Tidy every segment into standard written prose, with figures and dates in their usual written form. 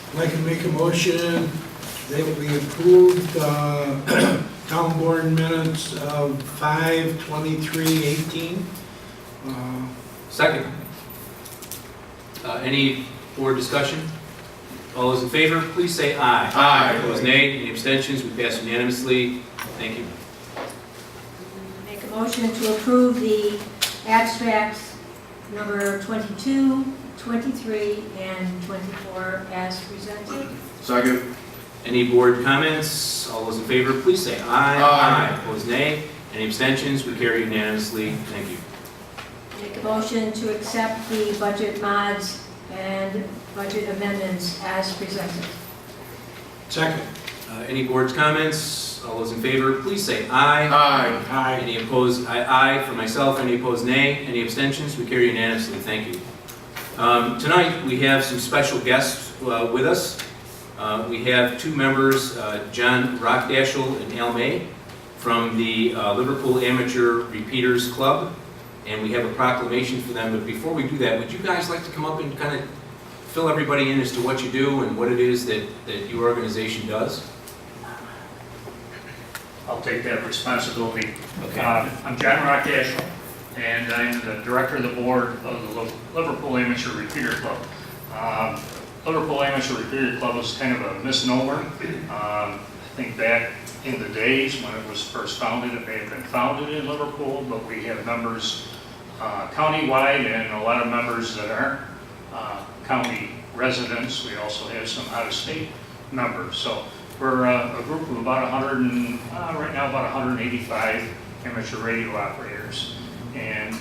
I'd like to make a motion that we approve town board minutes of 5/23/18. Second. Any board discussion? All those in favor, please say aye. Aye. Opposed, nay. Any abstentions? We pass unanimously. Thank you. Make a motion to approve the abstracts number 22, 23, and 24 as presented. Second. Any board comments? All those in favor, please say aye. Aye. Opposed, nay. Any abstentions? We carry unanimously. Thank you. Make a motion to accept the budget mods and budget amendments as presented. Second. Any board's comments? All those in favor, please say aye. Aye. Aye. Any opposed? Aye for myself. Any opposed? Nay. Any abstentions? We carry unanimously. Thank you. Tonight we have some special guests with us. We have two members, John Rockdashel and Al May, from the Liverpool Amateur Repeaters Club, and we have a proclamation for them. But before we do that, would you guys like to come up and kind of fill everybody in as to what you do and what it is that your organization does? I'll take that responsibility. Okay. I'm John Rockdashel, and I'm the director of the board of the Liverpool Amateur Repeater Club. Liverpool Amateur Repeater Club was kind of a misnomer. I think back in the days when it was first founded, it may have been founded in Liverpool, but we have members county-wide and a lot of members that aren't county residents. We also have some out-of-state members. So we're a group of about 185 amateur radio operators. And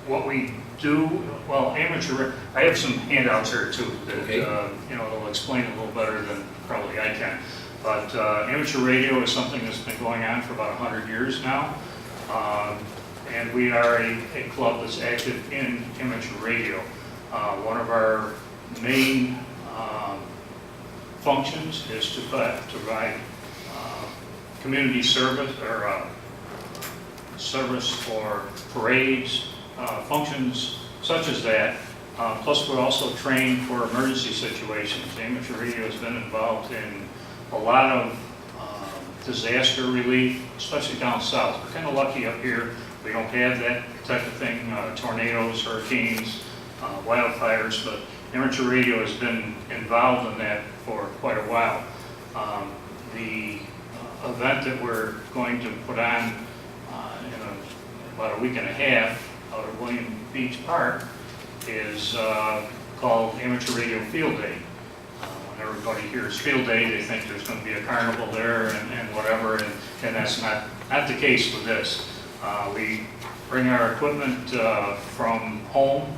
what we do, well, amateur, I have some handouts here too that, Okay. will explain it a little better than probably I can. But amateur radio is something that's been going on for about 100 years now. And we are a club that's active in amateur radio. One of our main functions is to provide community service or service for parades, functions such as that. Plus, we're also trained for emergency situations. Amateur radio has been involved in a lot of disaster relief, especially down south. We're kind of lucky up here. We don't have that type of thing, tornadoes, hurricanes, wildfires, but amateur radio has been involved in that for quite a while. The event that we're going to put on in about a week and a half out at William Beach Park is called Amateur Radio Field Day. When everybody hears Field Day, they think there's going to be a carnival there and whatever, and that's not the case with this. We bring our equipment from home,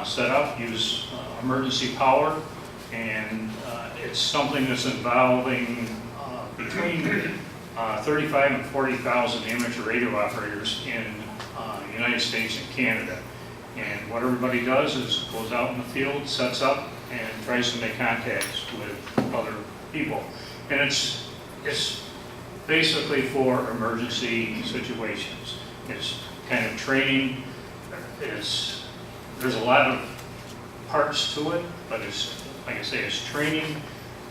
set up, use emergency power, and it's something that's involving between 35 and 40,000 amateur radio operators in the United States and Canada. And what everybody does is goes out in the field, sets up, and tries to make contacts with other people. And it's basically for emergency situations. It's kind of training. There's a lot of parts to it, but it's, like I say, it's training,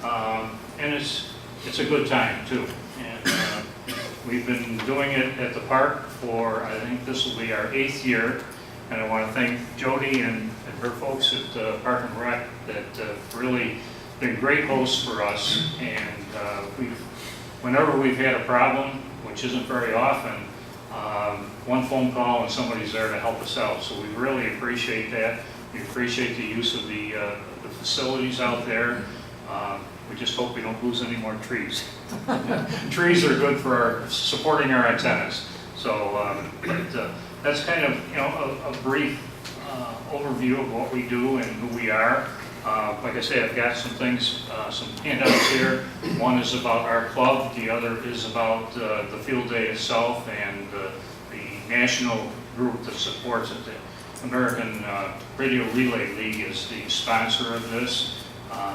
and it's a good time too. And we've been doing it at the park for, I think this will be our 8th year, and I want to thank Jody and her folks at Park and Rec that have really been great hosts for us. And whenever we've had a problem, which isn't very often, one phone call and somebody's there to help us out. So we really appreciate that. We appreciate the use of the facilities out there. We just hope we don't lose any more trees. Trees are good for supporting our antennas. So that's kind of a brief overview of what we do and who we are. Like I say, I've got some things, some handouts here. One is about our club. The other is about the field day itself and the national group that supports it. The American Radio Relay League is the sponsor of this.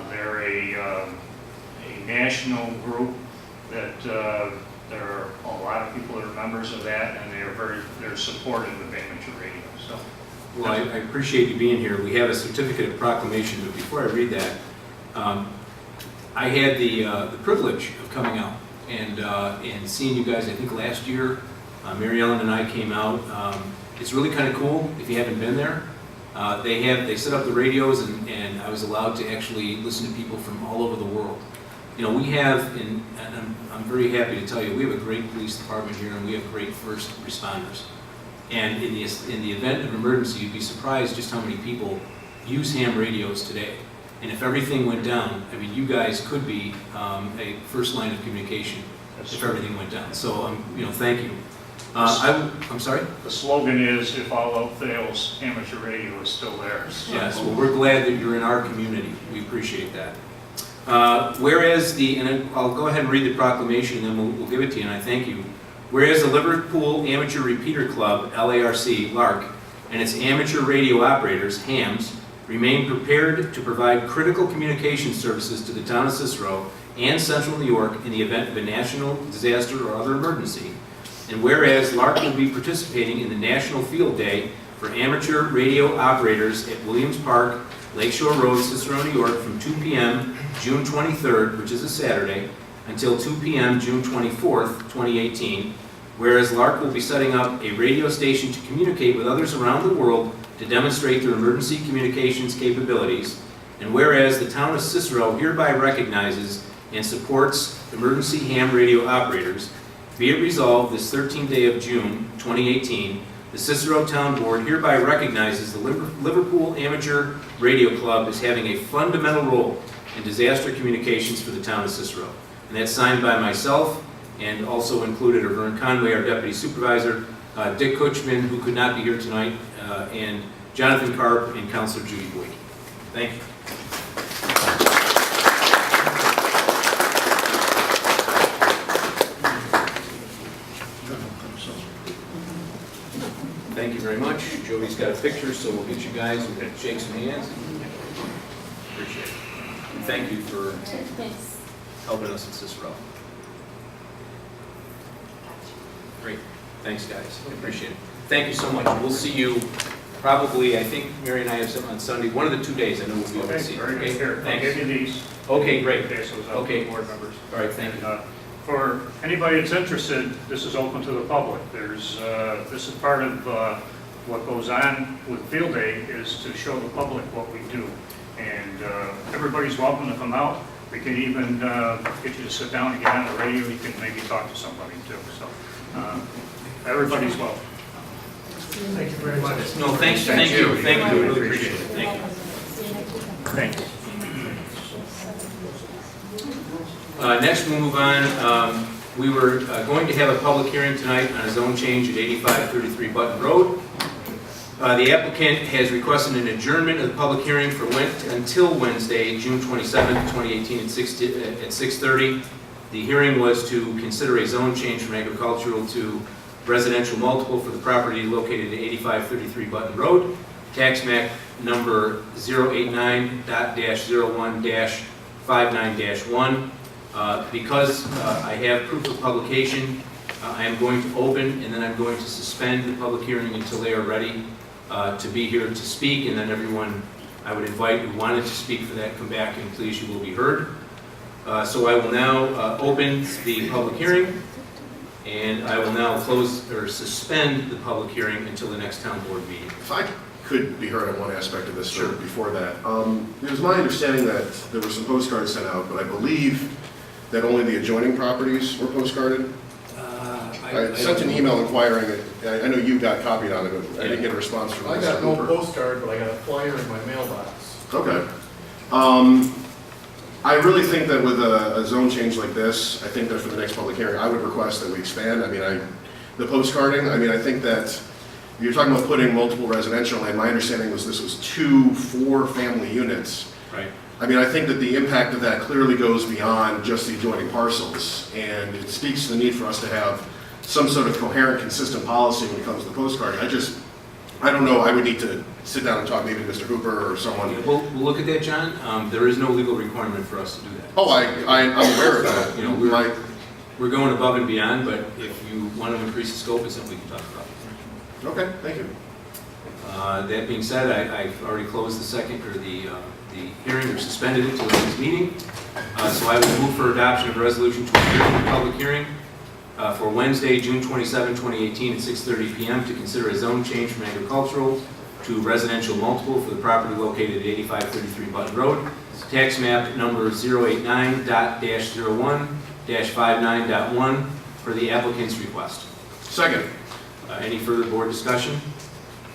They're a national group that there are a lot of people that are members of that, and they're supportive of amateur radio. So, Well, I appreciate you being here. We have a certificate of proclamation, but before I read that, I had the privilege of coming out and seeing you guys. I think last year, Mary Ellen and I came out. It's really kind of cool if you haven't been there. They set up the radios, and I was allowed to actually listen to people from all over the world. You know, we have, and I'm very happy to tell you, we have a great police department here, and we have great first responders. And in the event of emergency, you'd be surprised just how many people use ham radios today. And if everything went down, I mean, you guys could be a first line of communication if everything went down. So, you know, thank you. I'm sorry? The slogan is, if all else fails, amateur radio is still there. Yes, well, we're glad that you're in our community. We appreciate that. Whereas and I'll go ahead and read the proclamation, and then we'll give it to you, and I thank you. Whereas the Liverpool Amateur Repeater Club, LARC, and its amateur radio operators, HAMs, remain prepared to provide critical communication services to the town of Cicero and central New York in the event of a national disaster or other emergency. And whereas LARC will be participating in the National Field Day for amateur radio operators at Williams Park, Lakeshore Road, Cicero, New York, from 2 p.m. June 23rd, which is a Saturday, until 2 p.m. June 24th, 2018. Whereas LARC will be setting up a radio station to communicate with others around the world to demonstrate their emergency communications capabilities. And whereas the town of Cicero hereby recognizes and supports emergency ham radio operators, be it resolved this 13th day of June 2018, the Cicero Town Board hereby recognizes the Liverpool Amateur Radio Club as having a fundamental role in disaster communications for the town of Cicero. And that's signed by myself, and also included are Vern Conway, our Deputy Supervisor, Dick Kutchman, who could not be here tonight, and Jonathan Karp and Councilor Judy Boyd. Thank you. Thank you very much. Jody's got a picture, so we'll get you guys, we'll shake some hands. Appreciate it. And thank you for helping us in Cicero. Great. Thanks, guys. I appreciate it. Thank you so much. We'll see you probably, I think Mary and I have something on Sunday. One of the 2 days I know we'll be able to see you. Very good. Here, I'll give you these. Okay, great. Okay, so it's up Okay. to board members. All right, thank you. For anybody that's interested, this is open to the public. This is part of what goes on with Field Day, is to show the public what we do. And everybody's welcome to come out. We can even get you to sit down and get on the radio. You can maybe talk to somebody too. So everybody's welcome. Thank you very much. No, thank you. Thank you. I really appreciate it. Thank you. Thanks. Next, we'll move on. We were going to have a public hearing tonight on a zone change at 8533 Button Road. The applicant has requested an adjournment of the public hearing until Wednesday, June 27th, 2018 at 6:30. The hearing was to consider a zone change from agricultural to residential multiple for the property located at 8533 Button Road, tax map number 089-01-59-1. Because I have proof of publication, I am going to open, and then I'm going to suspend the public hearing until they are ready to be here to speak, and then everyone I would invite who wanted to speak for that, come back and please, you will be heard. So I will now open the public hearing, and I will now close or suspend the public hearing until the next town board meeting. If I could be heard on one aspect of this Sure. before that. It was my understanding that there were some postcards sent out, but I believe that only the adjoining properties were postcarded. I sent an email inquiring, I know you got copied on it, but I didn't get a response from I Mr. got no Hooper. postcard, but I got a flyer in my mailbox. Okay. I really think that with a zone change like this, I think that for the next public hearing, I would request that we expand. I mean, the postcarding, I mean, I think that you're talking about putting multiple residential, and my understanding was this was 2 4-family units. Right. I mean, I think that the impact of that clearly goes beyond just the adjoining parcels, and it speaks to the need for us to have some sort of coherent, consistent policy when it comes to postcarding. I don't know, I would need to sit down and talk maybe to Mr. Hooper or someone. We'll look at that, John. There is no legal requirement for us to do that. Oh, I'm aware of that. You know, we're going above and beyond, but if you want to increase the scope, it's something we can talk about. Okay, thank you. That being said, I've already closed the hearing. hearing or suspended it till this meeting. So I will move for adoption of a resolution to adjourn the public hearing for Wednesday, June 27, 2018 at 6:30 p.m. to consider a zone change from agricultural to residential multiple for the property located at 8533 Button Road, tax map number 089.01-59.1 for the applicant's request. Second. Any further board discussion?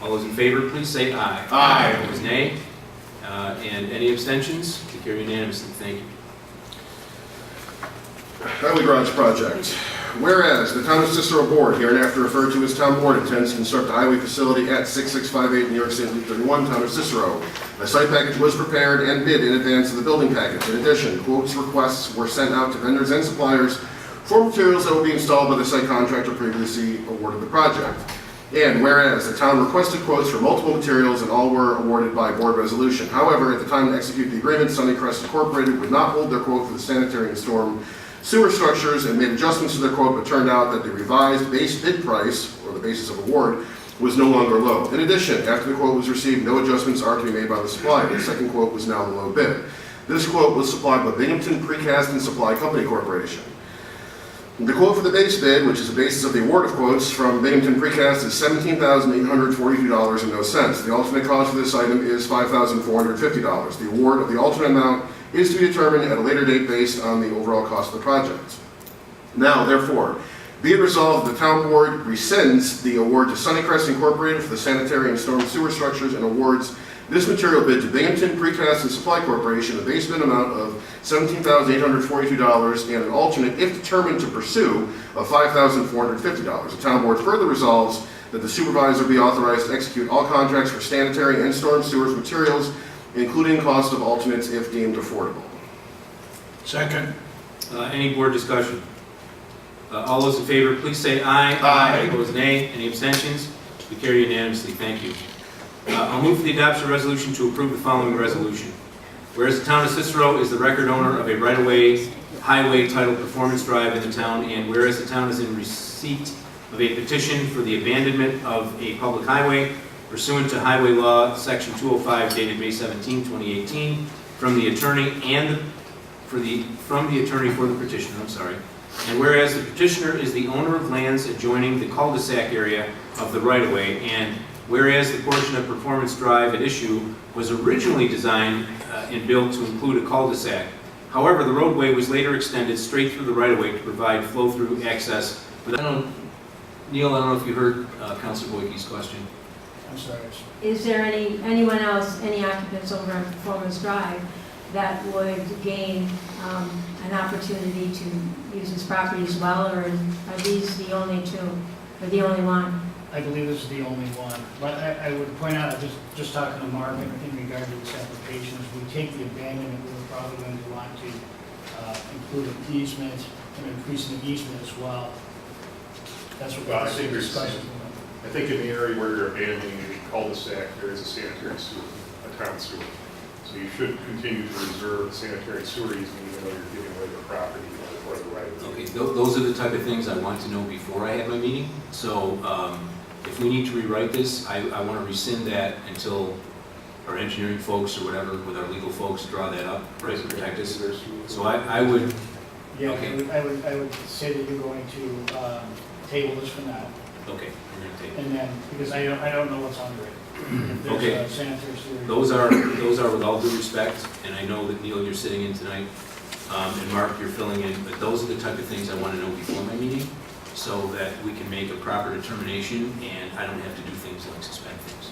All those in favor, please say aye. Aye. Opposed, nay. And any abstentions? We carry unanimously. Thank you. Highway Garage Project. Whereas the Town of Cicero Board, hereinafter referred to as Town Board, intends to construct a highway facility at 6658 New York State Route 31, Town of Cicero. A site package was prepared and bid in advance of the building package. In addition, quotes requests were sent out to vendors and suppliers for materials that will be installed by the site contractor previously awarded the project. And whereas the town requested quotes for multiple materials and all were awarded by board resolution. However, at the time to execute the agreement, Sunnycrest Incorporated would not hold their quote for the sanitary and storm sewer structures and made adjustments to their quote, but turned out that the revised base bid price, or the basis of award, was no longer low. In addition, after the quote was received, no adjustments are to be made by the supplier. The second quote was now the low bid. This quote was supplied by Binghamton Precast and Supply Company Corporation. The quote for the base bid, which is the basis of the award of quotes from Binghamton Precast, is $17,842.00. The alternate cost for this item is $5,450. The award of the alternate amount is to be determined at a later date based on the overall cost of the project. Now, therefore, be it resolved, the town board rescinds the award to Sunnycrest Incorporated for the sanitary and storm sewer structures and awards this material bid to Binghamton Precast and Supply Corporation, a base bid amount of $17,842 and an alternate, if determined to pursue, of $5,450. The town board further resolves that the supervisor be authorized to execute all contracts for sanitary and storm sewers materials, including cost of alternates if deemed affordable. Second. Any board discussion? All those in favor, please say aye. Aye. Opposed, nay. Any abstentions? We carry unanimously. Thank you. I'll move for the adoption of a resolution to approve the following resolution. Whereas the town of Cicero is the record owner of a right-of-way highway titled Performance Drive in the town, and whereas the town is in receipt of a petition for the abandonment of a public highway pursuant to Highway Law, Section 205, dated May 17, 2018, from the attorney for the petitioner, and whereas the petitioner is the owner of lands adjoining the cul-de-sac area of the right-of-way, and whereas the portion of Performance Drive at issue was originally designed and built to include a cul-de-sac. However, the roadway was later extended straight through the right-of-way to provide flow-through access. Neil, I don't know if you heard Councilor Boyke's question. I'm sorry. Is there anyone else, any occupants over on Performance Drive that would gain an opportunity to use this property as well, or are these the only two, or the only one? I believe this is the only one. But I would point out, just talking to Mark in regard to this application, as we take the abandonment, we're probably going to want to include an easement and increase the easement as well. That's what Well, I we're think there's, discussing. I think in the area where you're abandoning a cul-de-sac, there is a sanitary sewer, a town sewer. So you should continue to reserve the sanitary sewer easement even though you're giving away the property or the right of way. Okay, those are the type of things I want to know before I have my meeting. So if we need to rewrite this, I want to rescind that until our engineering folks or whatever, with our legal folks, draw that up, right, to protect us. So I would, Yeah, okay. I would say that you're going to table this for now, okay, we're going to take it. and then, because I don't know what's under it. If there's Okay. a sanitary sewer. Those are with all due respect, and I know that Neil, you're sitting in tonight, and Mark, you're filling in, but those are the type of things I want to know before my meeting, so that we can make a proper determination, and I don't have to do things like suspend things.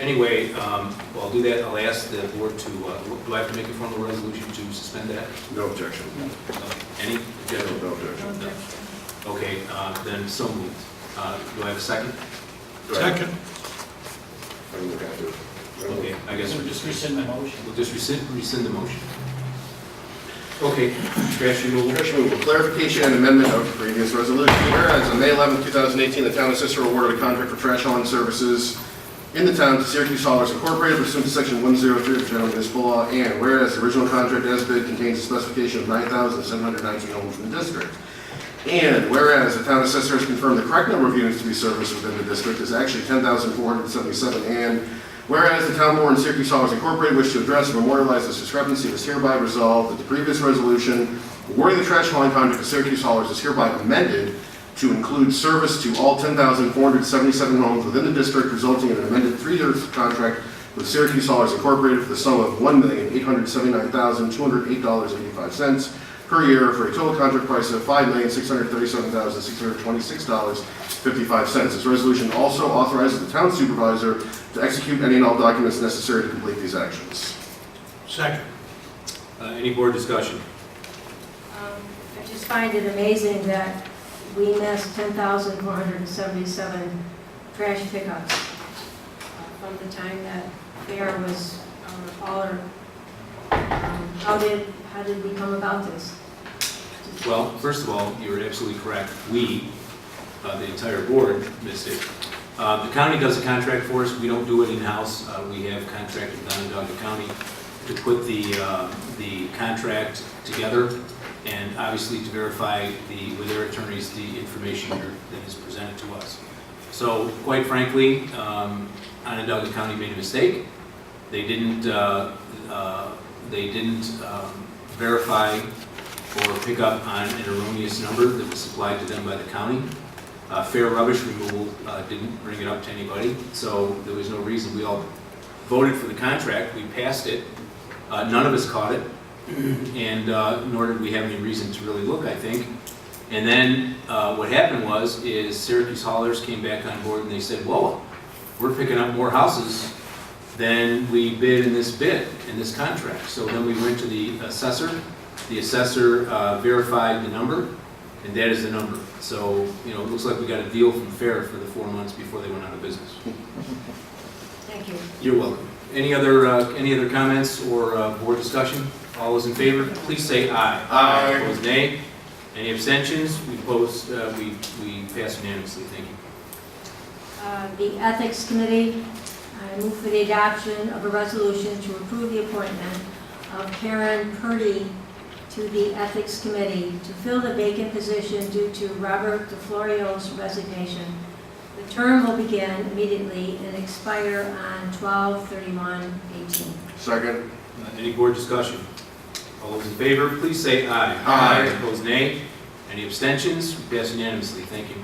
Anyway, I'll do that. I'll ask the board to, do I have to make a formal resolution to suspend that? No objection. Any objection? No objection. No. Okay, then so moved. Do I have a second? Second. I don't look at it. Okay, I guess we're just, rescind the motion. we'll just rescind the motion. Okay, trash removal. Trash removal, clarification and amendment of previous resolution. Whereas on May 11, 2018, the town of Cicero awarded a contract for trash hauling services in the town to Syracuse Haulers Incorporated pursuant to Section 103 of the General Municipal Law, and whereas the original contract as bid contains a specification of 9,719 homes in the district, and whereas the town of Cicero has confirmed the correct number of units to be serviced within the district is actually 10,477, and Whereas the town board and Syracuse Haulers Incorporated wish to address and memorialize this discrepancy, it is hereby resolved that the previous resolution awarding the trash hauling contract to Syracuse Haulers is hereby amended to include service to all 10,477 homes within the district, resulting in an amended 3-year contract with Syracuse Haulers Incorporated for the sum of $1,879,208.85 per year for a total contract price of $5,637,626.55. This resolution also authorizes the town supervisor to execute any and all documents necessary to complete these actions. Second. Any board discussion? I just find it amazing that we missed 10,477 trash pickups from the time that fair was hauler. How did we come about this? Well, first of all, you're absolutely correct. We, the entire board, missed it. The county does a contract for us. We don't do it in-house. We have contracted with Onondaga County to put the contract together and obviously to verify with their attorneys the information that is presented to us. So, quite frankly, Onondaga County made a mistake. They didn't verify or pick up on an erroneous number that was supplied to them by the county. Fair rubbish removal didn't bring it up to anybody, so there was no reason. We all voted for the contract, we passed it, none of us caught it, and nor did we have any reason to really look, I think. And then what happened is Syracuse Haulers came back on board and they said, whoa, we're picking up more houses than we bid in this contract. So then we went to the assessor. The assessor verified the number, and that is the number. So, it looks like we got a deal from Fair for the 4 months before they went out of business. Thank you. You're welcome. Any other comments or board discussion? All those in favor, please say aye. Aye. Opposed, nay. Any abstentions? We pass unanimously. Thank you. The Ethics Committee, I move for the adoption of a resolution to approve the appointment of Karen Purdy to the Ethics Committee to fill the vacant position due to Robert DeFlorio's resignation. The term will begin immediately and expire on 12/31/18. Second. Any board discussion? All those in favor, please say aye. Aye. Opposed, nay. Any abstentions? We pass unanimously. Thank you.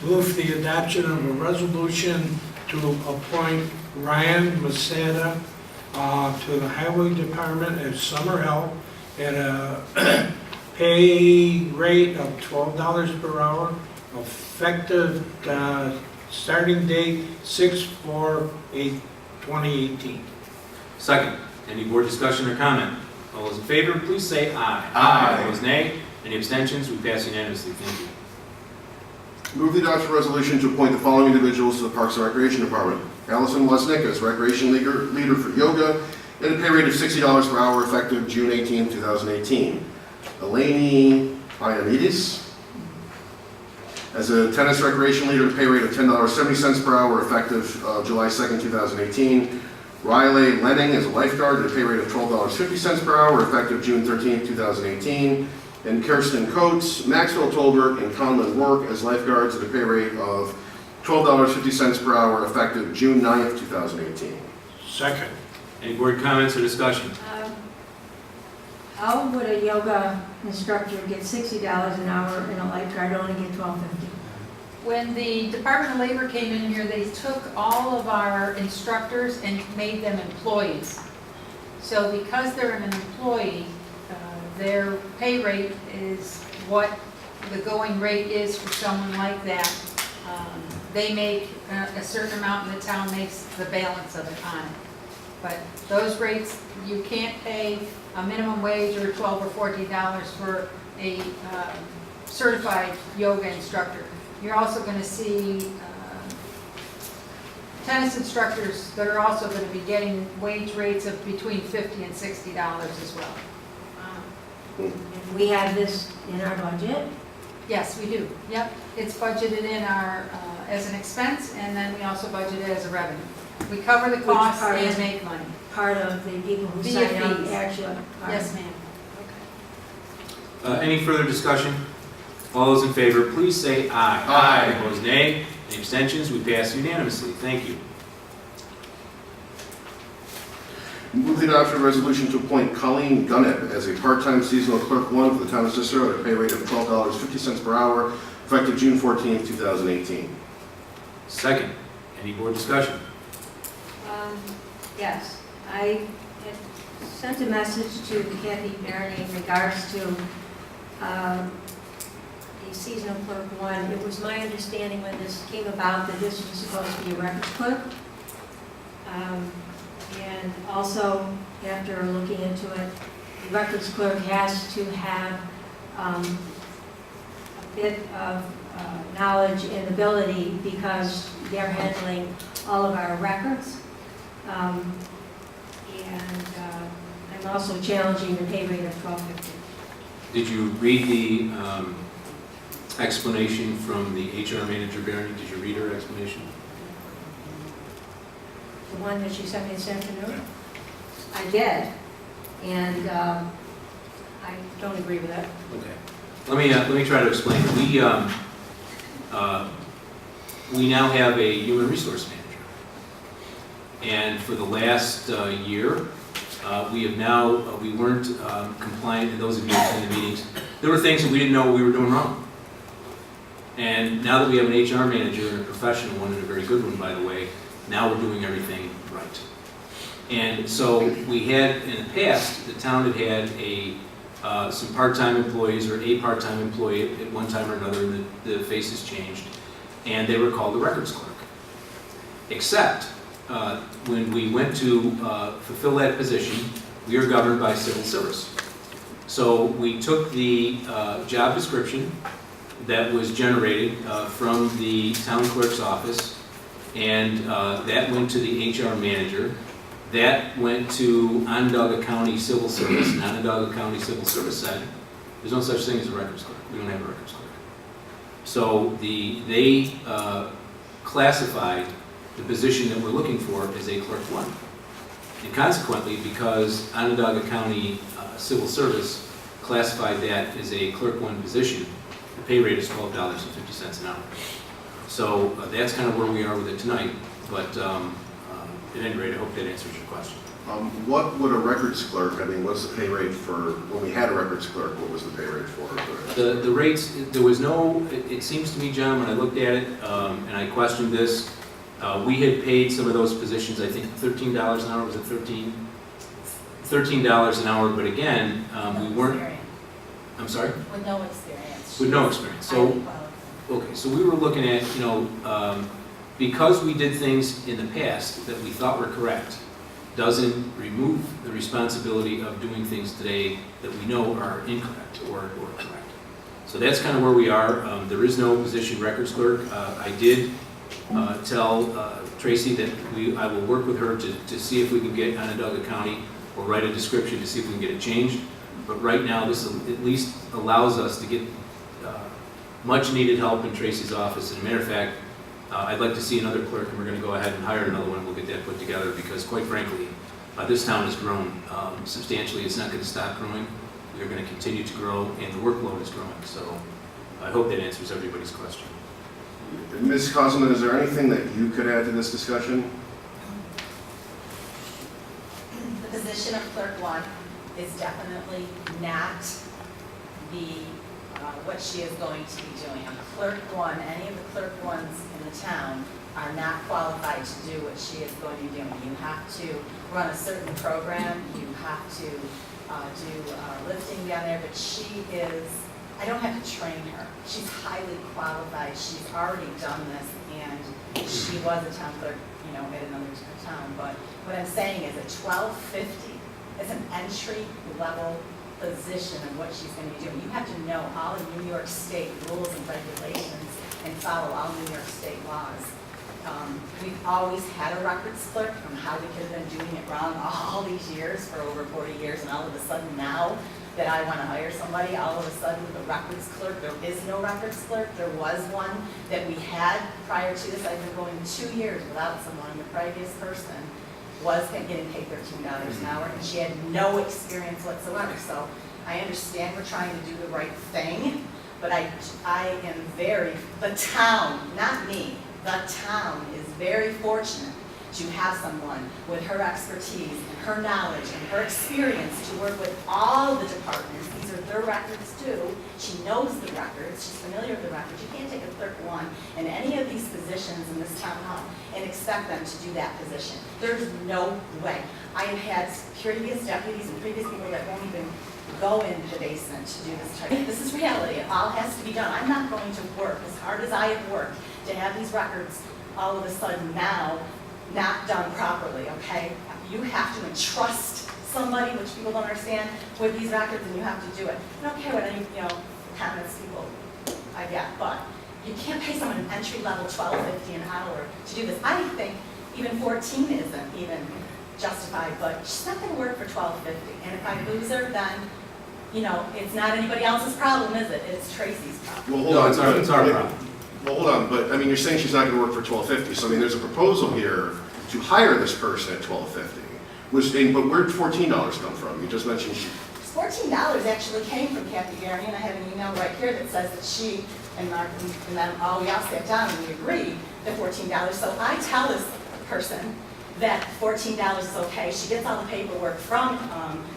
Move for the adoption of a resolution to appoint Ryan Masada to the Highway Department as summer help at a pay rate of $12 per hour, effective starting date 6/4/2018. Second, any board discussion or comment? All those in favor, please say aye. Aye. Opposed, nay. Any abstentions? We pass unanimously. Thank you. Move the adoption resolution to appoint the following individuals to the Parks and Recreation Department. Allison Lesnick as Recreation Leader for Yoga at a pay rate of $60 per hour effective June 18, 2018. Eleni Iamidis as a Tennis Recreation Leader at a pay rate of $10.70 per hour effective July 2, 2018. Riley Lenning as a Lifeguard at a pay rate of $12.50 per hour effective June 13, 2018. And Kirsten Coates, Maxwell Tolbert, and Conlon Work as lifeguards at a pay rate of $12.50 per hour effective June 9th, 2018. Second. Any board comments or discussion? How would a yoga instructor get $60 an hour and a lifeguard only get $12.50? When the Department of Labor came in here, they took all of our instructors and made them employees. So because they're an employee, their pay rate is what the going rate is for someone like that. They make a certain amount and the town makes the balance of it on it. But those rates, you can't pay a minimum wage or $12 or $14 for a certified yoga instructor. You're also going to see tennis instructors that are also going to be getting wage rates of between $50 and $60 as well. If we have this in our budget, Yes, we do. Yep, it's budgeted in our, as an expense, and then we also budget it as a revenue. We cover the costs part is- and make money. part of the people who Via sign up fees. actually are. Yes, ma'am. Any further discussion? All those in favor, please say aye. Aye. Opposed, nay. Any abstentions? We pass unanimously. Thank you. Move the adoption of a resolution to appoint Colleen Gunnett as a part-time seasonal clerk 1 for the town of Cicero at a pay rate of $12.50 per hour, effective June 14, 2018. Second, any board discussion? Yes, I had sent a message to Kathy Barney in regards to the seasonal clerk 1. It was my understanding when this came about that this was supposed to be a records clerk. And also, after looking into it, the records clerk has to have a bit of knowledge and ability because they're handling all of our records. I'm also challenging the pay rate of $12.50. Did you read the explanation from the HR manager, Barry? Did you read her explanation? The one that you sent me this afternoon? I did, and I don't agree with that. Okay. Let me try to explain. We now have a human resource manager, and for the last year, we weren't compliant. And those of you who attend the meetings, there were things that we didn't know we were doing wrong. And now that we have an HR manager and a professional one, and a very good one, by the way, now we're doing everything right. And so we had, in the past, the town had some part-time employees or a part-time employee at one time or another, and the faces changed, and they were called the records clerk. Except when we went to fulfill that position, we are governed by civil service. So we took the job description that was generated from the town clerk's office, and that went to the HR manager. That went to Onondaga County Civil Service, and Onondaga County Civil Service said, there's no such thing as a records clerk. We don't have a records clerk. So they classified the position that we're looking for as a clerk 1. And consequently, because Onondaga County Civil Service classified that as a clerk 1 position, the pay rate is $12.50 an hour. So that's kind of where we are with it tonight, but at any rate, I hope that answers your question. What would a records clerk, I mean, what's the pay rate for, when we had a records clerk, what was the pay rate for? The rates, there was no, it seems to me, John, when I looked at it, and I questioned this, we had paid some of those positions, I think $13 an hour, was it $13? $13 an hour, but again, we weren't, I'm sorry? With no experience. With no experience. So, okay, so we were looking at, because we did things in the past that we thought were correct, doesn't remove the responsibility of doing things today that we know are incorrect or correct. So that's kind of where we are. There is no position records clerk. I did tell Tracy that I will work with her to see if we can get Onondaga County or write a description to see if we can get it changed. But right now, this at least allows us to get much needed help in Tracy's office. As a matter of fact, I'd like to see another clerk, and we're going to go ahead and hire another one. We'll get that put together because, quite frankly, this town has grown substantially. It's not going to stop growing. We are going to continue to grow, and the workload is growing. So I hope that answers everybody's question. Ms. Cosman, is there anything that you could add to this discussion? The position of clerk 1 is definitely not what she is going to be doing. A clerk 1, any of the clerk 1s in the town are not qualified to do what she is going to be doing. You have to run a certain program, you have to do lifting down there, but she is, I don't have to train her. She's highly qualified, she's already done this, and she was a town clerk, at another town. But what I'm saying is at $12.50 is an entry level position of what she's going to be doing. You have to know all of New York State rules and regulations and follow all New York State laws. We've always had a records clerk from how we could have been doing it wrong all these years, for over 40 years, and all of a sudden now that I want to hire somebody, all of a sudden the records clerk, there is no records clerk. There was one that we had prior to this. I've been going 2 years without someone. The previous person was getting paid $13 an hour, and she had no experience whatsoever. So I understand we're trying to do the right thing, but I am the town, not me, the town is very fortunate to have someone with her expertise and her knowledge and her experience to work with all the departments. These are their records too. She knows the records, she's familiar with the records. You can't take a clerk one in any of these positions in this town hall and expect them to do that position. There's no way. I have had previous deputies and previous people that won't even go into the basement to do this type. This is reality. It all has to be done. I'm not going to work as hard as I have worked to have these records all of a sudden now not done properly, okay? You have to entrust somebody, which people don't understand, with these records, and you have to do it. I don't care what any, comments people I get, but you can't pay someone an entry level $12.50 an hour to do this. I think even 14 isn't even justified, but she's not gonna work for $12.50. And if I lose her, then, it's not anybody else's problem, is it? It's Tracy's problem. Well, hold No, on. it's our problem. Well, hold on, but I mean, you're saying she's not going to work for $12.50. So I mean, there's a proposal here to hire this person at $12.50. But where'd $14 come from? You just mentioned she. $14 actually came from Kathy Gary, and I have an email right here that says that she and Mark and them, we all sat down and we agreed that $14. So I tell this person that $14 is okay. She gets all the paperwork from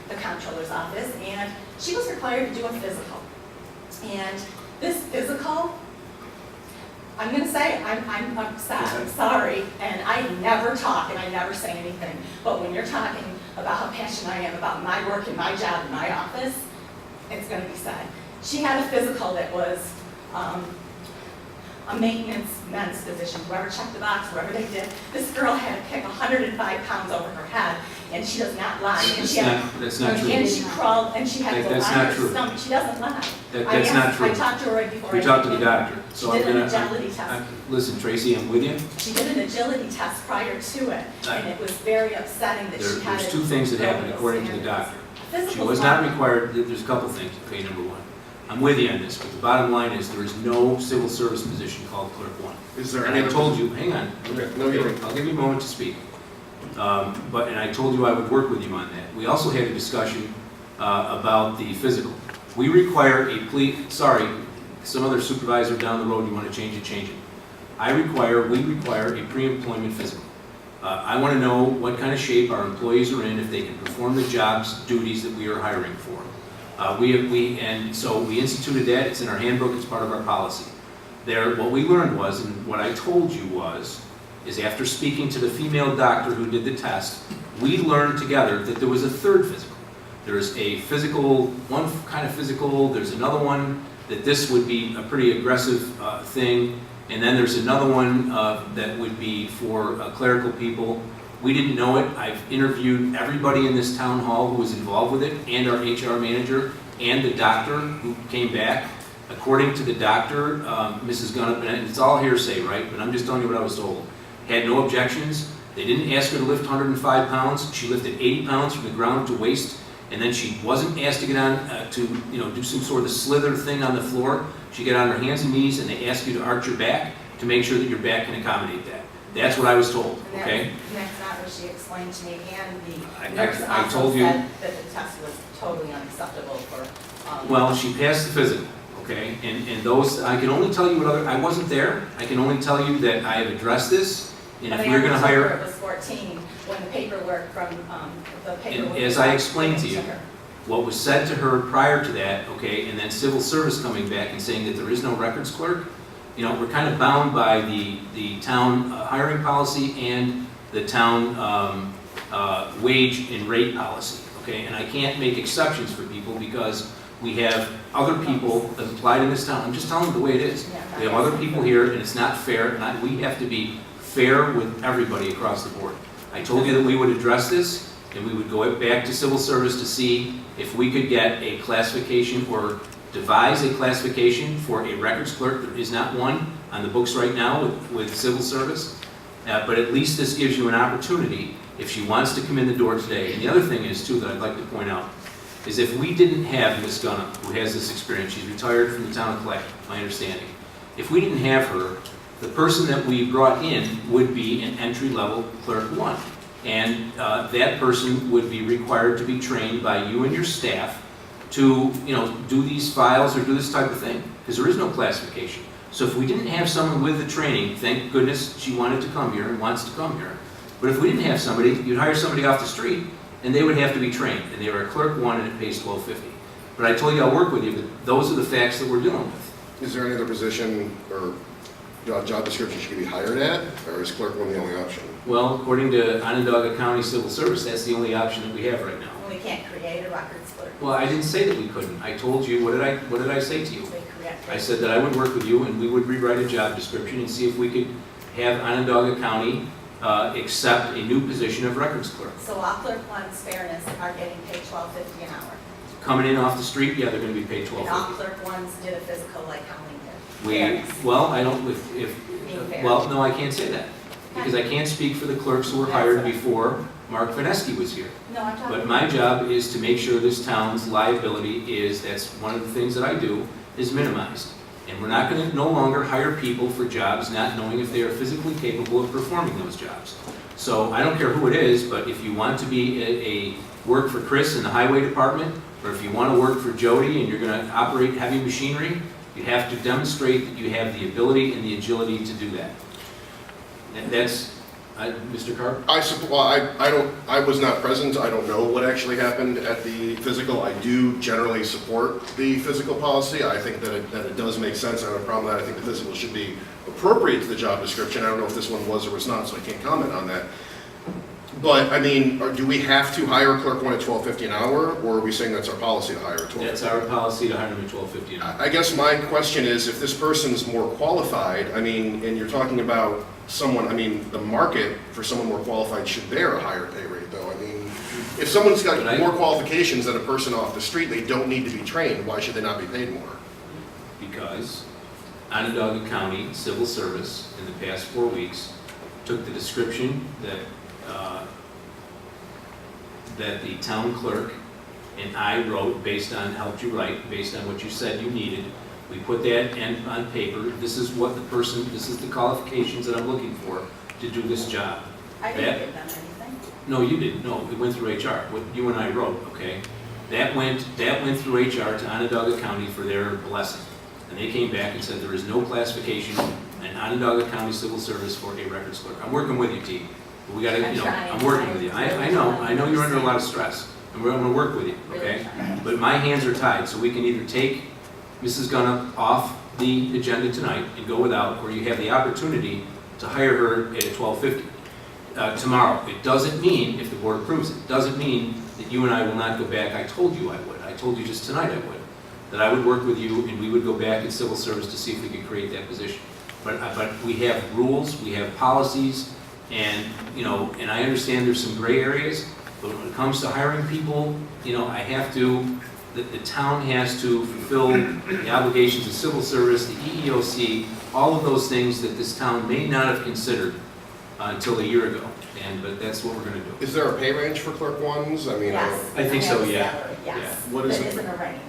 the comptroller's office, and she was required to do a physical. And this physical, I'm going to say, I'm upset, I'm sorry, and I never talk and I never say anything. But when you're talking about how passionate I am about my work and my job in my office, it's going to be said. She had a physical that was a maintenance men's position. Whoever checked the box, whoever they did, this girl had to pick 105 pounds over her head, and she does not lie. And That's not true. And she crawled, and she had to go That's on not her true. stomach. She doesn't lie. That's not true. I talked to her right before. We I talked to came the in. doctor. So She I'm did an gonna, agility test. listen, Tracy, I'm with you. She did an agility test prior to it, and it was very upsetting that she had There's to two things that go happened with according to the standards. doctor. Physical She was not required, there's a couple things, okay, number one. I'm with you on this, but the bottom line is there is no civil service position called clerk one. Is there And any I told you, hang on, Okay, no, you're right. I'll give you a moment to speak. And I told you I would work with you on that. We also had a discussion about the physical. We require sorry, some other supervisor down the road, you want to change it, change it. We require a pre-employment physical. I want to know what kind of shape our employees are in, if they can perform the jobs, duties that we are hiring for. And so we instituted that, it's in our handbook, it's part of our policy. What we learned was, and what I told you is after speaking to the female doctor who did the test, we learned together that there was a third physical. There's a physical, one kind of physical, there's another one, that this would be a pretty aggressive thing, and then there's another one that would be for clerical people. We didn't know it. I've interviewed everybody in this town hall who was involved with it, and our HR manager, and the doctor who came back. According to the doctor, Mrs. Gunn, and it's all hearsay, right? But I'm just telling you what I was told. Had no objections. They didn't ask her to lift 105 pounds. She lifted 80 pounds from the ground to waist, and then she wasn't asked to get on to do some sort of slither thing on the floor. She got on her hands and knees, and they ask you to arch your back to make sure that your back can accommodate that. That's what I was told, okay? And that's not what she explained to me, and I- the nurse I also told you- said that the test was totally unacceptable for. Well, she passed the physical, okay? And those, I can only tell you I wasn't there. I can only tell you that I have addressed this, and But if I we're gonna understood hire, It was 14 when the paperwork from, the paperwork. as I explained to was you, given her. what was said to her prior to that, okay, and then civil service coming back and saying that there is no records clerk, we're kind of bound by the town hiring policy and the town wage and rate policy, okay? And I can't make exceptions for people because we have other people that applied in this town. I'm just telling you the way it is. We have other people here, and it's not fair, and we have to be fair with everybody across the board. I told you that we would address this, and we would go back to civil service to see if we could get a classification or devise a classification for a records clerk. There is not one on the books right now with civil service, but at least this gives you an opportunity if she wants to come in the door today. And the other thing is, too, that I'd like to point out, is if we didn't have Ms. Gunna, who has this experience, she's retired from the town of Clay, my understanding. If we didn't have her, the person that we brought in would be an entry-level clerk one. And that person would be required to be trained by you and your staff to do these files or do this type of thing, because there is no classification. So if we didn't have someone with the training, thank goodness she wanted to come here and wants to come here. But if we didn't have somebody, you'd hire somebody off the street and they would have to be trained. And they were a clerk 1 and it pays $12.50. But I told you I'll work with you, but those are the facts that we're dealing with. Is there any other position or job description she could be hired at, or is clerk 1 the only option? Well, according to Onondaga County Civil Service, that's the only option that we have right now. We can't create a records clerk. Well, I didn't say that we couldn't. I told you, what did I say to you? They create- I said that I would work with you and we would rewrite a job description and see if we could have Onondaga County accept a new position of records clerk. So all clerk 1's fairness are getting paid $12.50 an hour. Coming in off the street, yeah, they're gonna be paid And all $12.50. clerk 1's did a physical like Colleen did. We, Fairness. well, I don't, Being fair. well, no, I can't say that. Because I can't speak for the clerks who were hired before Mark Vineski was here. No, I'm talking. But my job is to make sure this town's liability is, that's one of the things that I do, is minimized. And we're not gonna no longer hire people for jobs not knowing if they are physically capable of performing those jobs. So I don't care who it is, but if you want to be work for Chris in the highway department, or if you want to work for Jody and you're gonna operate heavy machinery, you have to demonstrate that you have the ability and the agility to do that. And that's, Mr. Carp? I was not present, I don't know what actually happened at the physical. I do generally support the physical policy. I think that it does make sense. I have a problem with that. I think the physical should be appropriate to the job description. I don't know if this one was or was not, so I can't comment on that. But, I mean, do we have to hire clerk 1 at $12.50 an hour, or are we saying that's our policy to hire at $12.50? That's our policy to hire them at $12.50 an hour. I guess my question is, if this person's more qualified, I mean, and you're talking about someone, I mean, the market for someone more qualified should bear a higher pay rate, though. I mean, if someone's got more qualifications than a person off the street, they don't need to be trained. Why should they not be paid more? Because Onondaga County Civil Service in the past 4 weeks took the description that the town clerk and I wrote helped you write, based on what you said you needed. We put that on paper. This is the qualifications that I'm looking for to do this job. I didn't give them anything. No, you didn't. No, it went through HR. What you and I wrote, okay? That went through HR to Onondaga County for their blessing. And they came back and said there is no classification in Onondaga County Civil Service for a records clerk. I'm working with you, T. But we gotta, I'm working with you. I know you're under a lot of stress. And I'm gonna work with you, okay? But my hands are tied, so we can either take Mrs. Gunnup off the agenda tonight and go without, or you have the opportunity to hire her at $12.50 tomorrow. It doesn't mean, if the board approves it, doesn't mean that you and I will not go back. I told you I would. I told you just tonight I would. That I would work with you and we would go back in civil service to see if we could create that position. But we have rules, we have policies, and and I understand there's some gray areas, but when it comes to hiring people, the town has to fulfill the obligations of civil service, the EEOC, all of those things that this town may not have considered until a year ago. But that's what we're going to do. Is there a pay range for clerk 1s? I mean, Yes. I think so, yeah. Salary, yes. Yeah. What is But it? it's in a range,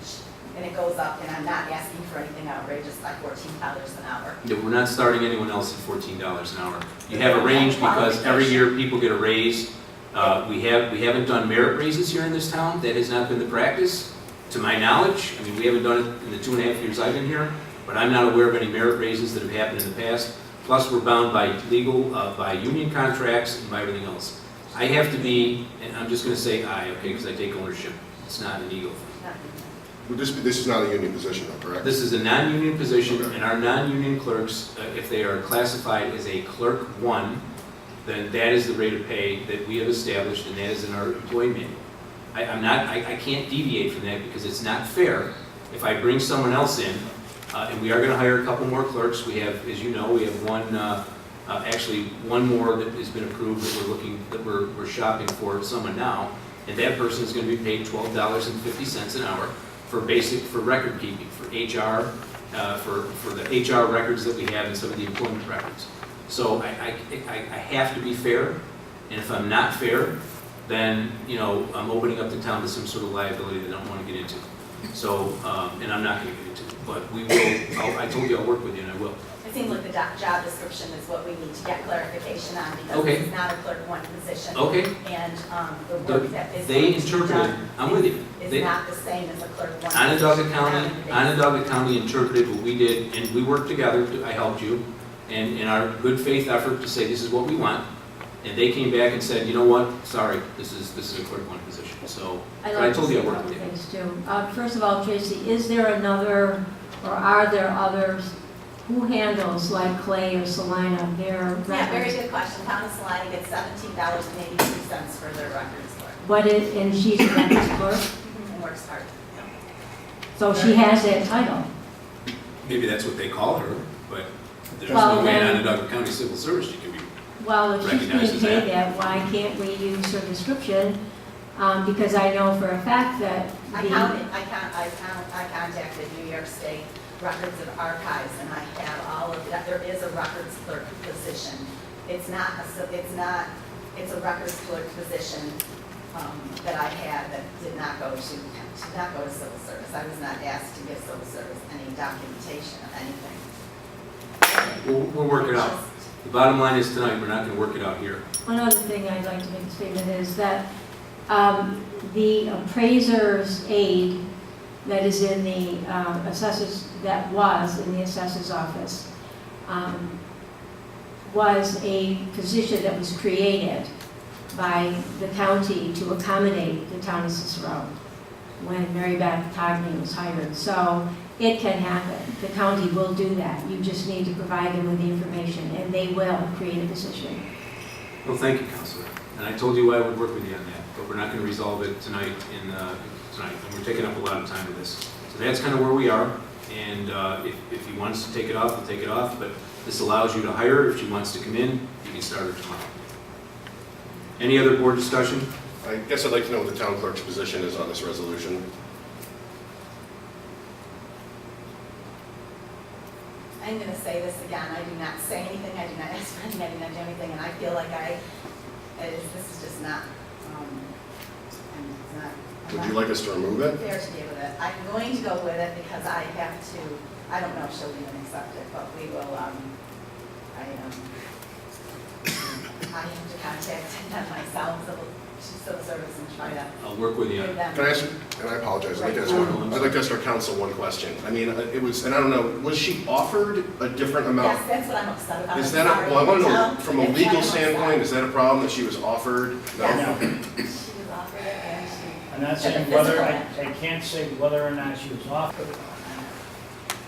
and it goes up, and I'm not asking for anything outrageous like $14 an hour. We're not starting anyone else at $14 an hour. You have a range because every year people get a raise. We haven't done merit raises here in this town. That has not been the practice, to my knowledge. I mean, we haven't done it in the 2.5 years I've been here, but I'm not aware of any merit raises that have happened in the past. Plus, we're bound by by union contracts and by everything else. I have to be, and I'm just going to say I, okay, because I take ownership. It's not an ego thing. This is not a union position, though, correct? This is a non-union position, and our non-union clerks, if they are classified as a clerk 1, then that is the rate of pay that we have established, and that is in our employee manual. I can't deviate from that because it's not fair if I bring someone else in, and we are going to hire a couple more clerks. We have, as you know, we have one more that has been approved that we're shopping for someone now, and that person is going to be paid $12.50 an hour for record keeping, for HR, for the HR records that we have and some of the employment records. So I have to be fair, and if I'm not fair, then I'm opening up the town to some sort of liability that I don't want to get into. So and I'm not going to get into it, but we will. I told you I'll work with you, and I will. it seems like the job description is what we need to get clarification on, because Okay. it's not a clerk one position. Okay, And the work that is they going to be interpreted, done I'm with you. is They- not the same as a clerk one. Onondaga position. County, Onondaga County interpreted what we did, and we worked together, I helped you, and in our good faith effort to say, this is what we want, and they came back and said, you know what, sorry, this is a clerk one position, so, I'd but like I to told you I say a worked couple with you. things too. First of all, Tracy, is there another, or are there others, who handles like Clay or Salina, their Yeah, very records? good question. Town of Salina gets $17.82 for their records clerk. What is, and she's a records clerk, And works hard. so she has that title. Maybe that's what they call her, but there's Well, no way in then- Onondaga County Civil Service she can be. Well, if she's being Recognizes paid that. that, why can't we use her description? Because I know for a fact that I the, contacted New York State Records of Archives, and I have all of that. There is a records clerk position. It's a records clerk position that I had that did not go to civil service. I was not asked to give civil service any documentation of anything. We'll work it out. The bottom line is tonight, we're not gonna work it out here. one other thing I'd like to make a statement is that the appraiser's aide that is in the assessors, that was in the assessor's office, was a position that was created by the county to accommodate the town of Cicero when Mary Beth Togney was hired. So it can happen. The county will do that. You just need to provide them with the information, and they will create a position. Well, thank you, Counselor. And I told you I would work with you on that, but we're not gonna resolve it tonight tonight, and we're taking up a lot of time with this. So that's kind of where we are, and if he wants to take it off, we'll take it off, but this allows you to hire her. If she wants to come in, you can start her tomorrow. Any other board discussion? I guess I'd like to know what the town clerk's position is on this resolution. I'm going to say this again. I do not say anything. I do not ask for anything. I do not do anything. And I feel like this is just not, Would you like us to remove it? fair to deal with it. I'm going to go with it because I have to, I don't know if she'll even accept it, but we will, I have to contact them myself, civil service, and try to I'll work with you. give them. Can I ask, and I apologize, I'd like to ask our council one question. I mean, it was, and I don't know, was she offered a different amount? Yes, that's what I'm upset about. Is I'm that, sorry. well, I want to know, No, from a that's legal what I'm upset. standpoint, is that a problem that she was offered? No? Yes. She was offered it and she. I'm not But saying the whether, physical I can't say whether or not she was offered.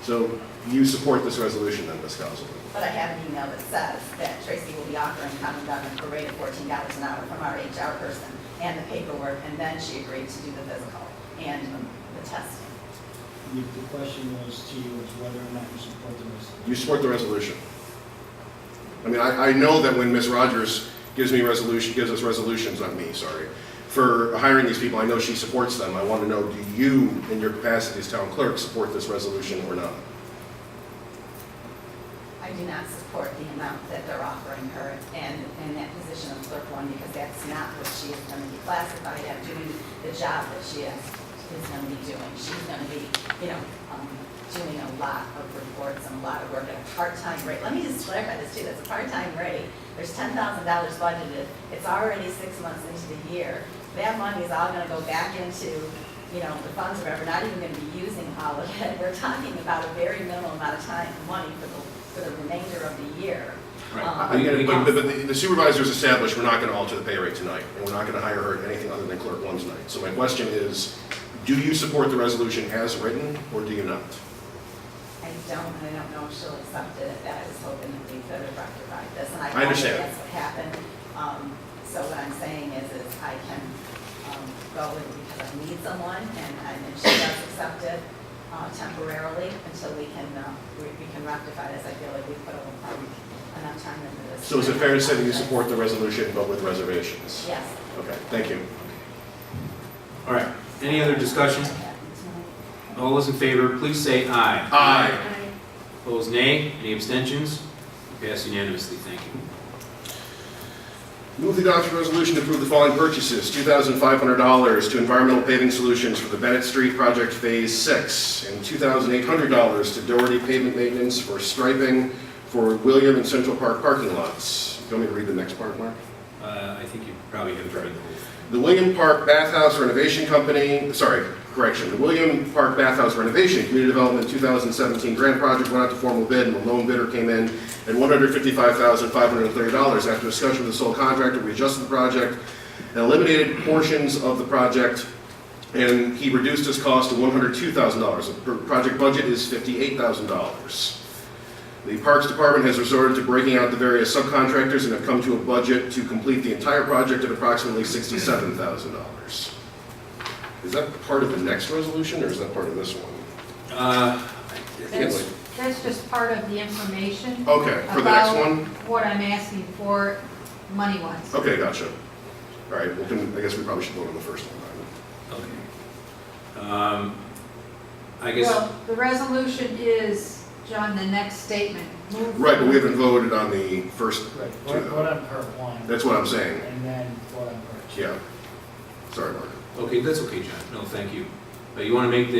So you support this resolution then, Ms. Counselor? But I have an email that says that Tracy will be offering common government for rate of $14 an hour from our HR person and the paperwork, and then she agreed to do the physical and the testing. The question was to you is whether or not you support the resolution. You support the resolution? I mean, I know that when Ms. Rogers gives us resolutions, not me, sorry, for hiring these people, I know she supports them. I want to know, do you, in your capacity as town clerk, support this resolution or not? I do not support the amount that they're offering her and in that position of clerk one, because that's not what she is going to be classified at, doing the job that she is going to be doing. She's going to be, doing a lot of reports and a lot of work at a part-time rate. Let me just clarify this too, that's a part-time rate. There's $10,000 budgeted. It's already 6 months into the year. That money is all going to go back into, the funds or whatever, not even going to be using all of it. We're talking about a very minimal amount of time, money for the remainder of the year. But the supervisors established we're not going to alter the pay rate tonight, and we're not going to hire her at anything other than clerk one's night. So my question is, do you support the resolution as written, or do you not? I don't know if she'll accept it. That I was hoping that we could have rectified this, and I understand. That's what happened. So what I'm saying is I can go with it because I need someone, and if she does accept it temporarily until we can rectify this. I feel like we put enough time into this. So is it fair to say that you support the resolution, but with reservations? Yes. Okay, thank you. All right, any other discussion? All those in favor, please say aye. Aye. Opposed, nay. Any abstentions? Pass unanimously, thank you. Move the adoption resolution to approve the following purchases: $2,500 to Environmental Paving Solutions for the Bennett Street Project Phase 6, and $2,800 to Doherty Pavement Maintenance for striping for William and Central Park parking lots. Do you want me to read the next part, Mark? I think you probably have tried the whole. The William Park Bathhouse Renovation Company, the William Park Bathhouse Renovation Community Development 2017 grant project went out to formal bid, and the lone bidder came in at $155,530. After discussion with the sole contractor, we adjusted the project and eliminated portions of the project, and he reduced his cost to $102,000. The project budget is $58,000. The Parks Department has resorted to breaking out the various subcontractors and have come to a budget to complete the entire project at approximately $67,000. Is that part of the next resolution, or is that part of this one? That's just part of the information. Okay, for the next about one? what I'm asking for, money-wise. Okay, gotcha. All right, well, I guess we probably should vote on the first one then. Okay. I guess, Well, the resolution is, John, the next statement. Move Right, but we haven't voted on the first Right, two. what on part one, That's what I'm saying. and then what on part two. Yeah. Sorry, Mark. okay, that's okay, John. No, thank you. You want to make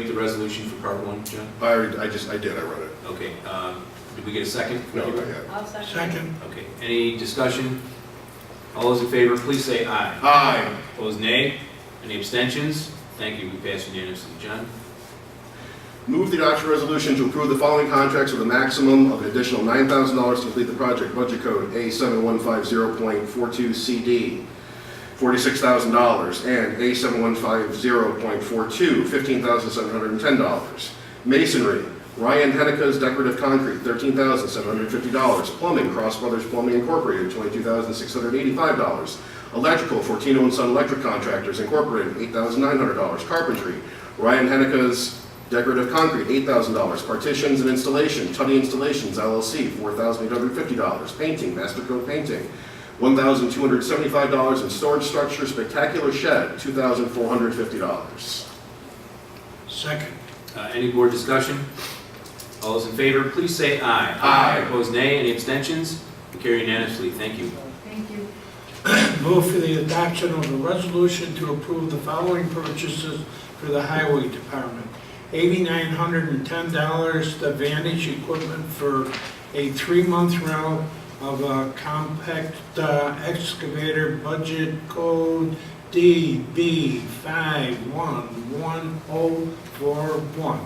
the resolution for part one, John? I did, I wrote it. Okay, did we get a second? No, not yet. I'll second. Second. Okay, any discussion? All those in favor, please say aye. Aye. Opposed, nay. Any abstentions? Thank you, we pass unanimously. John? Move the adoption resolution to approve the following contracts with a maximum of an additional $9,000 to complete the project. Budget code A7150.42CD, $46,000, and A7150.42, $15,710. Masonry, Ryan Hennica's Decorative Concrete, $13,750. Plumbing, Cross Brothers Plumbing Incorporated, $22,685. Electrical, Fortino and Son Electric Contractors Incorporated, $8,900. Carpentry, Ryan Hennica's Decorative Concrete, $8,000. Partitions and Installation, Tutty Installations LLC, $4,850. Painting, Mastercoat Painting, $1,275. And Storage Structure Spectacular Shed, $2,450. Second. Any board discussion? All those in favor, please say aye. Aye. Opposed, nay. Any abstentions? We carry unanimously. Thank you. Thank you. Move for the adoption of a resolution to approve the following purchases for the Highway Department. $8,910, the Vantage equipment for a 3-month rental of a compact excavator, budget code DB511041.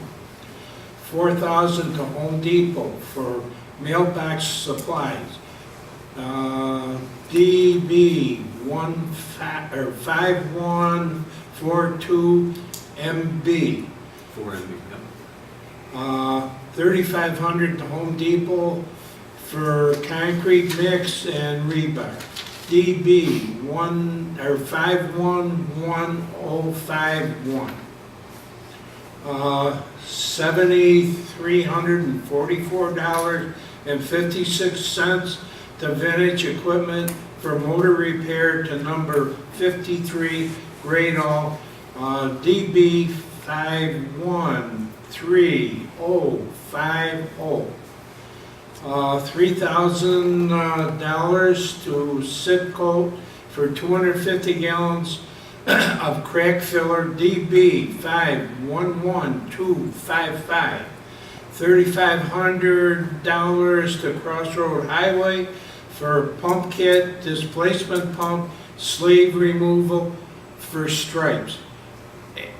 $4,000 to Home Depot for mailbox supplies. DB5142 MB. 4 MB. $3,500 to Home Depot for concrete mix and rebar. DB 511051. $7,344.56 to Vintage Equipment for motor repair to number 53 Gradall, DB 513050. $3,000 to Sitco for 250 gallons of crack filler, DB 511255. $3,500 to Crossroad Highway for pump kit, displacement pump, sleeve removal for stripes.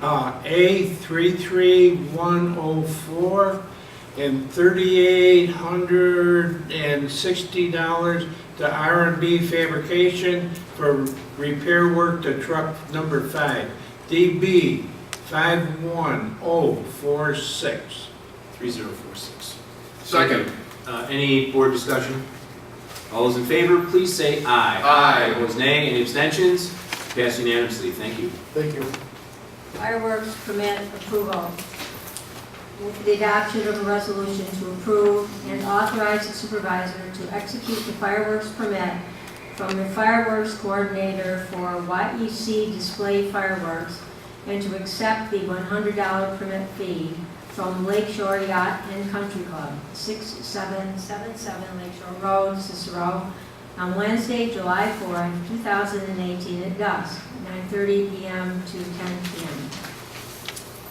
A33104 and $3,860 to R&B Fabrication for repair work to truck number 5, DB 51046. 3046. Second. Any board discussion? All those in favor, please say aye. Aye. Opposed, nay. Any abstentions? Pass unanimously. Thank you. Thank you. Fireworks permit approval. Move for the adoption of a resolution to approve and authorize the supervisor to execute the fireworks permit from the fireworks coordinator for YEC display fireworks and to accept the $100 permit fee from Lakeshore Yacht and Country Club, 6777 Lakeshore Road, Cicero, on Wednesday, July 4th, 2018 at dusk, 9:30 p.m. to 10 p.m.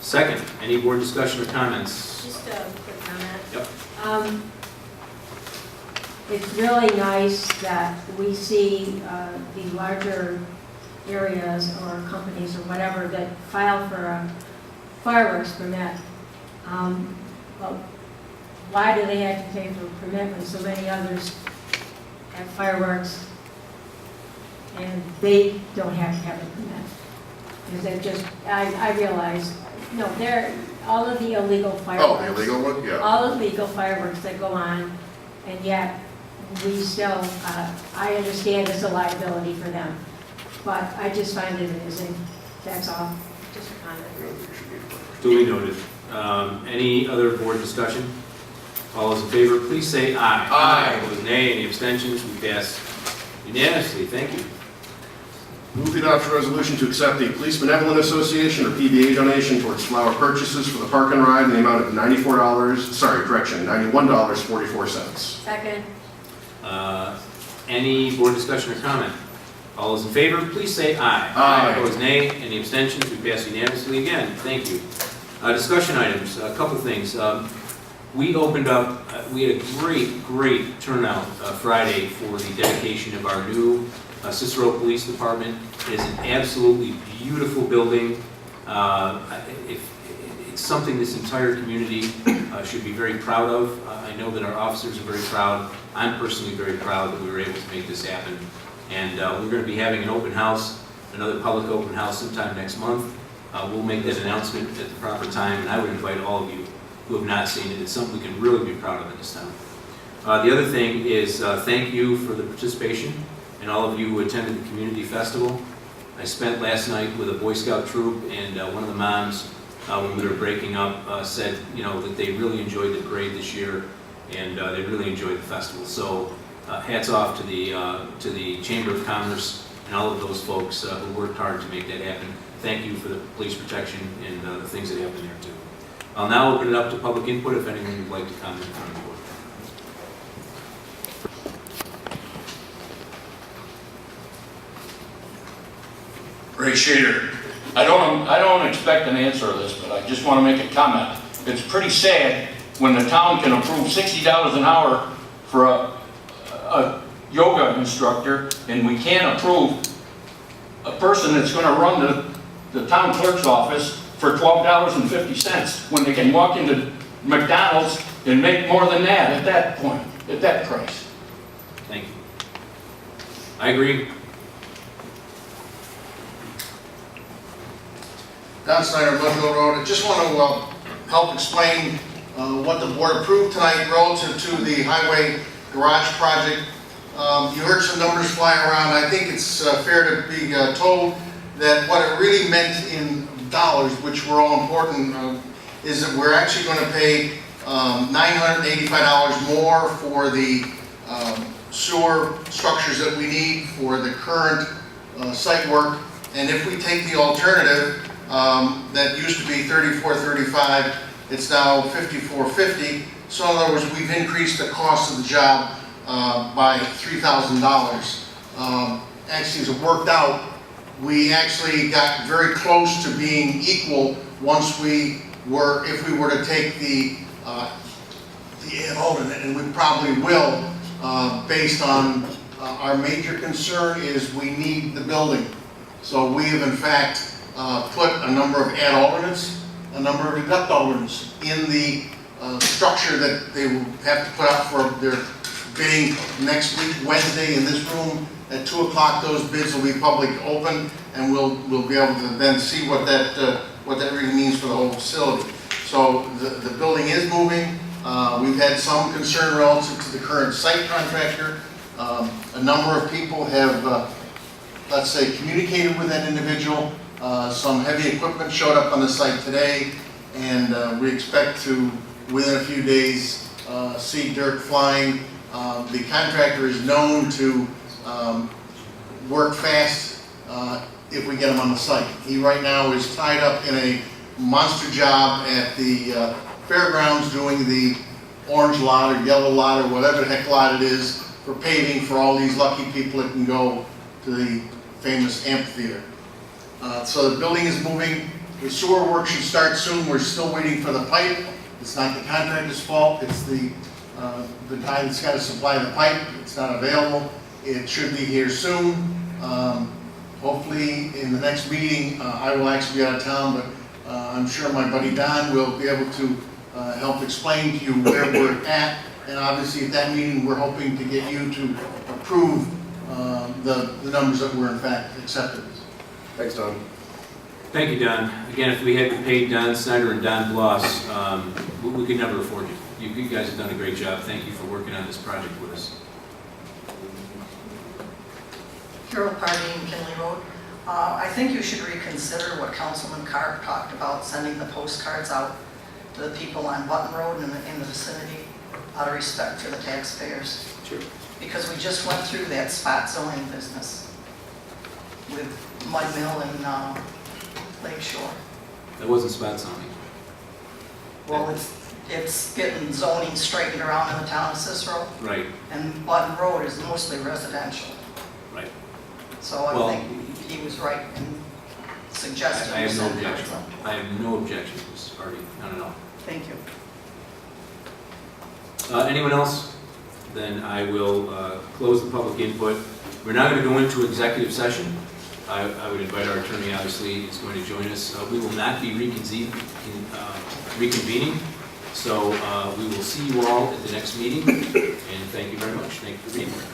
Second, any board discussion or comments? Just a quick comment. Yep. it's really nice that we see the larger areas or companies or whatever that file for a fireworks permit. But why do they have to pay for a permit when so many others have fireworks and they don't have to have a permit? Because they're just, I realize, no, they're, all of the illegal Oh, fireworks. the illegal one, yeah. All illegal fireworks that go on, and yet we still, I understand it's a liability for them, but I just find it amusing. That's all, just a comment. Duly noted. Any other board discussion? All those in favor, please say aye. Aye. Opposed, nay. Any abstentions? We pass unanimously. Thank you. Move the adoption resolution to accept the Police Benevolent Association or PBA donation towards flower purchases for the park and ride in the amount of $91.44. Second, Any board discussion or comment? All those in favor, please say aye. Aye. Opposed, nay. Any abstentions? We pass unanimously again. Thank you. Discussion items, a couple things. We opened up, we had a great turnout Friday for the dedication of our new Cicero Police Department. It is an absolutely beautiful building. It's something this entire community should be very proud of. I know that our officers are very proud. I'm personally very proud that we were able to make this happen. And we're going to be having an open house, another public open house sometime next month. We'll make that announcement at the proper time, and I would invite all of you who have not seen it. It's something we can really be proud of in this town. The other thing is thank you for the participation and all of you who attended the community festival. I spent last night with a Boy Scout troop, and one of the moms, when we were breaking up, said, you know, that they really enjoyed the parade this year, and they really enjoyed the festival. So hats off to the Chamber of Commerce and all of those folks who worked hard to make that happen. Thank you for the police protection and the things that happen there too. I'll now open it up to public input if anyone would like to comment in front of the board. Ray Shader. I don't expect an answer to this, but I just want to make a comment. It's pretty sad when the town can approve $60 an hour for a yoga instructor, and we can't approve a person that's going to run the town clerk's office for $12.50 when they can walk into McDonald's and make more than that at that point, at that price. Thank you. I agree. Don Snyder, Mudville Road. I just want to help explain what the board approved tonight relative to the highway garage project. You heard some numbers flying around. I think it's fair to be told that what it really meant in dollars, which were all important, is that we're actually going to pay $985 more for the sewer structures that we need for the current site work. And if we take the alternative, that used to be $34.35, it's now $54.50. So in other words, we've increased the cost of the job by $3,000. Actually, as it worked out, we actually got very close to being equal once we were, if we were to take the alternate, and we probably will, based on our major concern is we need the building. So we have in fact put a number of add alternates, a number of deduct alternates in the structure that they will have to put out for their bidding next week, Wednesday, in this room at 2 o'clock. Those bids will be public open, and we'll be able to then see what that really means for the whole facility. So the building is moving. We've had some concern relative to the current site contractor. A number of people have, let's say, communicated with that individual. Some heavy equipment showed up on the site today, and we expect to, within a few days, see dirt flying. The contractor is known to work fast if we get him on the site. He right now is tied up in a monster job at the fairgrounds doing the orange lot or yellow lot or whatever the heck lot it is for paving for all these lucky people that can go to the famous amphitheater. So the building is moving. The sewer work should start soon. We're still waiting for the pipe. It's not the contractor's fault. It's the the guy that's got to supply the pipe, it's not available. It should be here soon. Hopefully, in the next meeting, I will actually be out of town, but I'm sure my buddy Don will be able to help explain to you where we're at. And obviously, at that meeting, we're hoping to get you to approve the numbers that were in fact accepted. Thanks, Don. Thank you, Don. Again, if we hadn't paid Don Snyder and Don Bloss, we could never afford you. You guys have done a great job. Thank you for working on this project with us. Carol Pardine, Kinley Road. I think you should reconsider what Councilman Carp talked about, sending the postcards out to the people on Button Road and in the vicinity, out of respect for the taxpayers. Sure. Because we just went through that spot zoning business with Mud Mill and Lake Shore. That wasn't spot zoning. Well, it's getting zoning straightened around in the town of Cicero, Right, and Button Road is mostly residential. right. So Well, I think he was right in suggesting. I have no send objection. cards out. I have no objection to this party, not at all. Thank you. Anyone else? Then I will close the public input. We're now going to go into executive session. I would invite our attorney, obviously, is going to join us. We will not be reconvening, so we will see you all at the next meeting, and thank you very much. Thank you for being here.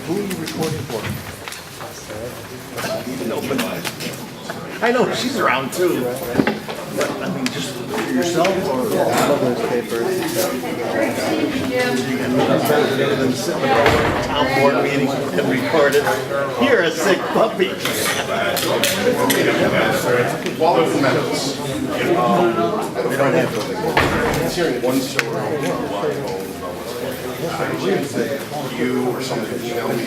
Who are you recording for? I know, she's around too. But, I mean, just for yourself or? Town board meeting and record it. You're a sick puppy. Wallet Meadows. They don't have to. It's hearing one story. You or somebody emailed me.